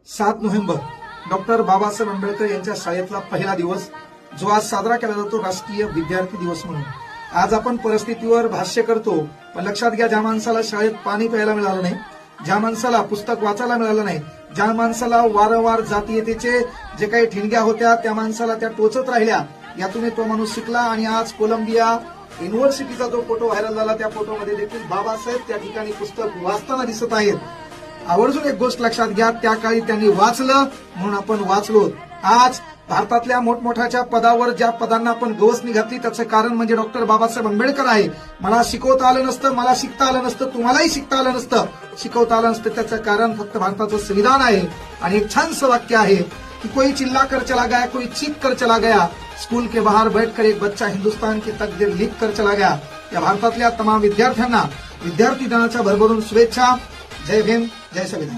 7 November doctor Babasaheb Ambedkar यांच्या शाळेतला पहिला दिवस, जो आज साजरा केला जातो राष्ट्रीय विद्यार्थी दिवस म्हणून. आज आपण परिस्थितीवर भाष्य करतो, पण लक्षात घ्या, ज्या माणसाला शाळेत पाणी प्यायला मिळालं नाही, ज्या माणसाला पुस्तक वाचायला मिळालं नाही, ज्या माणसाला वारंवार जातीयतेचे जे काही ठिणग्या होत्या त्या माणसाला त्या टोचत राहिल्या, यातून तो माणूस शिकला. आणि आज कोलंबिया युनिव्हर्सिटीचा जो फोटो व्हायरल झाला, त्या फोटोमध्ये देखील बाबासाहेब त्या ठिकाणी पुस्तक वाचताना दिसत आहेत. आवर्जून एक गोष्ट लक्षात घ्या, त्या काळी त्यांनी वाचलं म्हणून आपण वाचलो. आज भारतातल्या मोठमोठ्याच्या पदावर ज्या पदांना आपण गवसणी घातली, त्याचं कारण म्हणजे डॉक्टर बाबासाहेब आंबेडकर आहे. मला शिकवता आलं नसतं, मला शिकता आलं नसतं, तुम्हालाही शिकता आलं नसतं, शिकवता आलं नसतं, त्याचं कारण फक्त भारताचं संविधान आहे. आणि एक छानसं वाक्य आहे कि कोई चिल्ला कर चला गया, कोई चीख कर चला गया, स्कूल के बाहर बैठकर एक बच्चा हिंदुस्तान की तकदीर लिख कर चला गया. या भारतातल्या तमाम विद्यार्थ्यांना विद्यार्थी दिनाच्या भरभरून शुभेच्छा. जय भीम, जय संविधान.